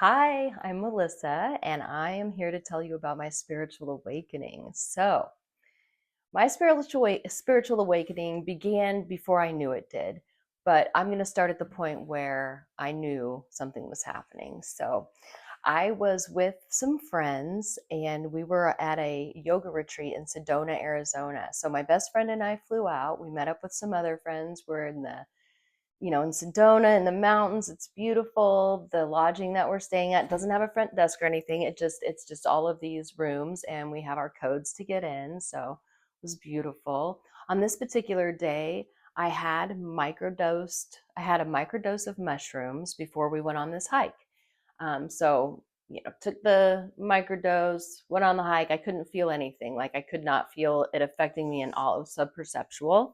Hi, I'm Melissa, and I am here to tell you about my spiritual awakening. My spiritual awakening began before I knew it did, but I'm going to start at the point where I knew something was happening. I was with some friends, and we were at a yoga retreat in Sedona, Arizona. So, my best friend and I flew out. We met up with some other friends. We're in Sedona in the mountains. It's beautiful. The lodging that we're staying at doesn't have a front desk or anything. It's just all of these rooms, and we have our codes to get in. So it was beautiful. On this particular day, I had a microdose of mushrooms before we went on this hike. Took the microdose, went on the hike. I couldn't feel anything. Like I could not feel it affecting me at all. It was subperceptual.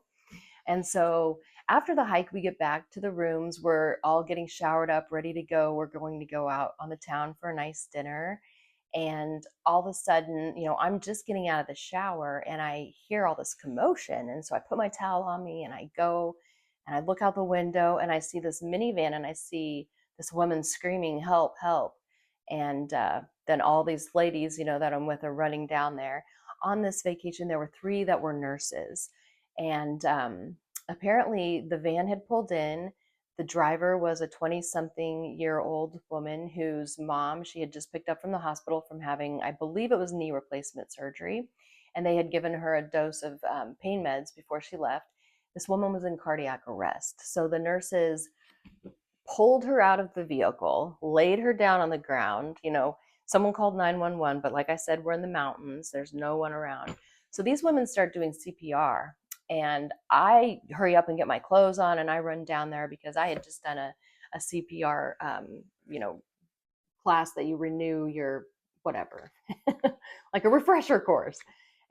And so after the hike, we get back to the rooms. We're all getting showered up, ready to go. We're going to go out on the town for a nice dinner. And all of a sudden, I'm just getting out of the shower and I hear all this commotion. And so I put my towel on me and I go and I look out the window and I see this minivan and I see this woman screaming, "Help, help." And then all these ladies, that I'm with are running down there. On this vacation, there were three that were nurses. And apparently, the van had pulled in. The driver was a 20-something-year-old woman whose mom she had just picked up from the hospital from having, I believe it was knee replacement surgery. And they had given her a dose of pain meds before she left. This woman was in cardiac arrest. So the nurses pulled her out of the vehicle, laid her down on the ground. Someone called 911, but like I said, we're in the mountains. There's no one around. So these women start doing CPR, and I hurry up and get my clothes on, and I run down there because I had just done a CPR, class that you renew your whatever, like a refresher course.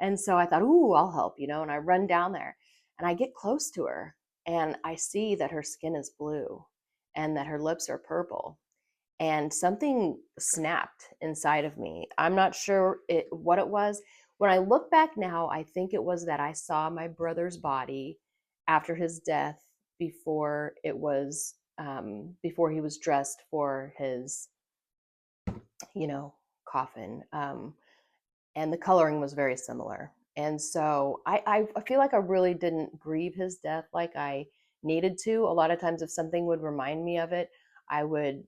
And so I thought, ooh, I'll help, and I run down there and I get close to her and I see that her skin is blue and that her lips are purple. And something snapped inside of me. I'm not sure what it was. When I look back now, I think it was that I saw my brother's body after his death before he was dressed for his coffin. And the coloring was very similar. And so I feel like I really didn't grieve his death like I needed to. A lot of times, if something would remind me of it, I would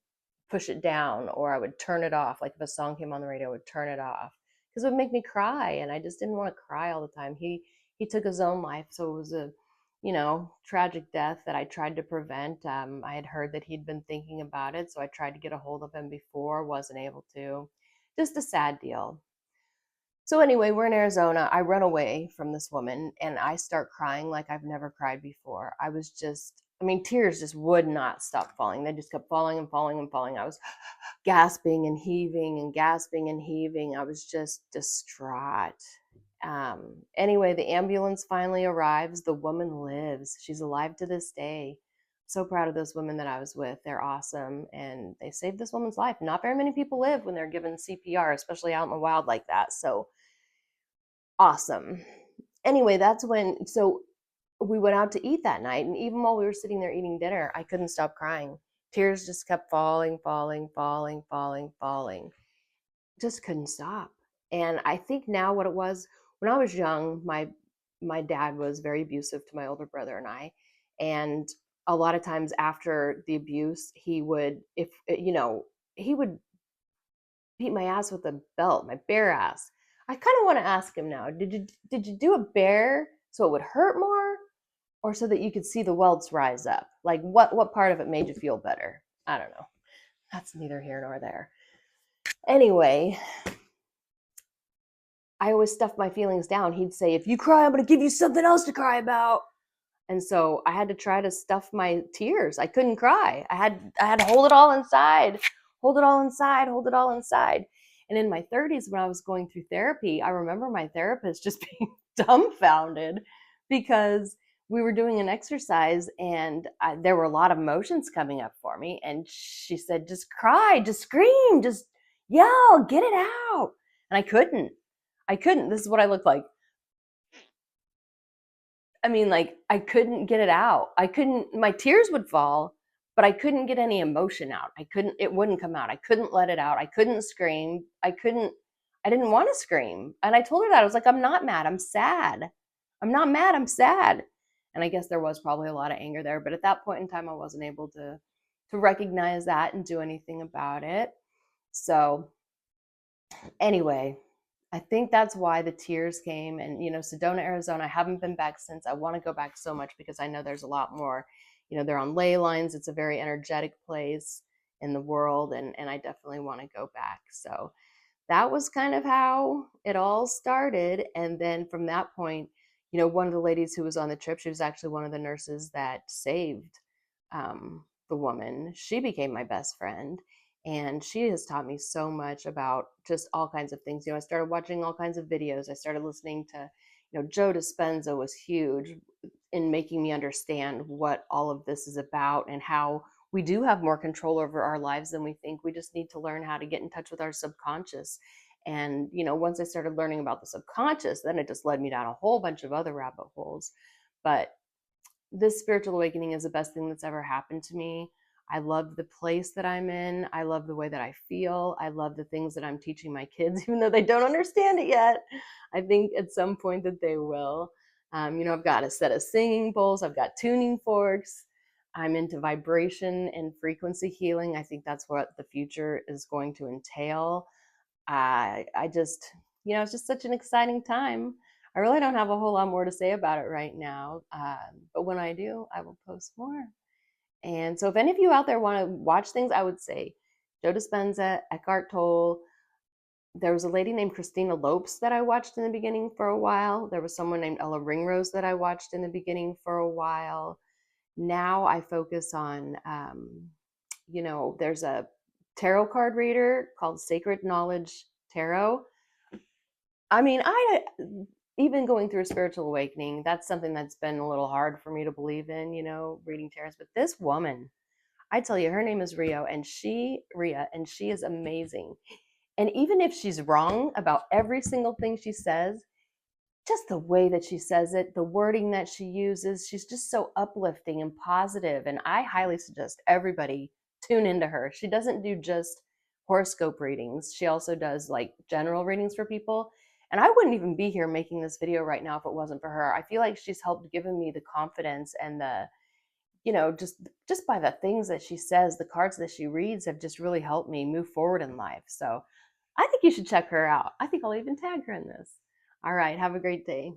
push it down or I would turn it off. Like if a song came on the radio, I would turn it off because it would make me cry. And I just didn't want to cry all the time. He took his own life. So it was a, tragic death that I tried to prevent. I had heard that he'd been thinking about it. So I tried to get a hold of him before, wasn't able to. Just a sad deal. So anyway, we're in Arizona. I run away from this woman and I start crying like I've never cried before. Tears just would not stop falling. They just kept falling and falling and falling. I was gasping and heaving and gasping and heaving. I was just distraught. Anyway, the ambulance finally arrives. The woman lives. She's alive to this day. So proud of those women that I was with. They're awesome and they saved this woman's life. Not very many people live when they're given CPR, especially out in the wild like that. So awesome. Anyway, so we went out to eat that night. And even while we were sitting there eating dinner, I couldn't stop crying. Tears just kept falling, falling, falling, falling, falling. Just couldn't stop. And I think now what it was, when I was young, my dad was very abusive to my older brother and I. And a lot of times after the abuse, he would, he would beat my ass with a belt, my bare ass. I kind of want to ask him now, did you do a bear so it would hurt more or so that you could see the welts rise up? Like what part of it made you feel better? I don't know. That's neither here nor there. Anyway, I always stuffed my feelings down. He'd say, "If you cry, I'm going to give you something else to cry about." And so I had to try to stuff my tears. I couldn't cry. I had to hold it all inside, hold it all inside, hold it all inside. And in my 30s, when I was going through therapy, I remember my therapist just being dumbfounded because we were doing an exercise and there were a lot of emotions coming up for me. And she said, "Just cry, just scream, just yell, get it out." And I couldn't. This is what I looked like. Like I couldn't get it out. My tears would fall, but I couldn't get any emotion out. It wouldn't come out. I couldn't let it out. I couldn't scream. I didn't want to scream. And I told her that. I was like, I'm not mad. I'm sad. I'm not mad. I'm sad. And I guess there was probably a lot of anger there. But at that point in time, I wasn't able to recognize that and do anything about it. So anyway, I think that's why the tears came. And, Sedona, Arizona, I haven't been back since. I want to go back so much because I know there's a lot more. They're on ley lines. It's a very energetic place in the world. And I definitely want to go back. So that was kind of how it all started. And then from that point, one of the ladies who was on the trip, she was actually one of the nurses that saved the woman. She became my best friend. And she has taught me so much about just all kinds of things. I started watching all kinds of videos. I started listening to, Joe Dispenza was huge in making me understand what all of this is about and how we do have more control over our lives than we think. We just need to learn how to get in touch with our subconscious. And, once I started learning about the subconscious, then it just led me down a whole bunch of other rabbit holes. But this spiritual awakening is the best thing that's ever happened to me. I love the place that I'm in. I love the way that I feel. I love the things that I'm teaching my kids, even though they don't understand it yet. I think at some point that they will. I've got a set of singing bowls. I've got tuning forks. I'm into vibration and frequency healing. I think that's what the future is going to entail. I just, it's just such an exciting time. I really don't have a whole lot more to say about it right now. But when I do, I will post more. And so if any of you out there want to watch things, I would say Joe Dispenza, Eckhart Tolle. There was a lady named Christina Lopes that I watched in the beginning for a while. There was someone named Ella Ringrose that I watched in the beginning for a while. Now I focus on, there's a tarot card reader called Sacred Knowledge Tarot. I mean, even going through a spiritual awakening, that's something that's been a little hard for me to believe in, reading tarot. But this woman, I tell you, her name is Ria, and she is amazing. And even if she's wrong about every single thing she says, just the way that she says it, the wording that she uses, she's just so uplifting and positive. And I highly suggest everybody tune into her. She doesn't do just horoscope readings. She also does like general readings for people. And I wouldn't even be here making this video right now if it wasn't for her. I feel like she's helped given me the confidence and the, just by the things that she says, the cards that she reads have just really helped me move forward in life. So I think you should check her out. I think I'll even tag her in this. All right. Have a great day.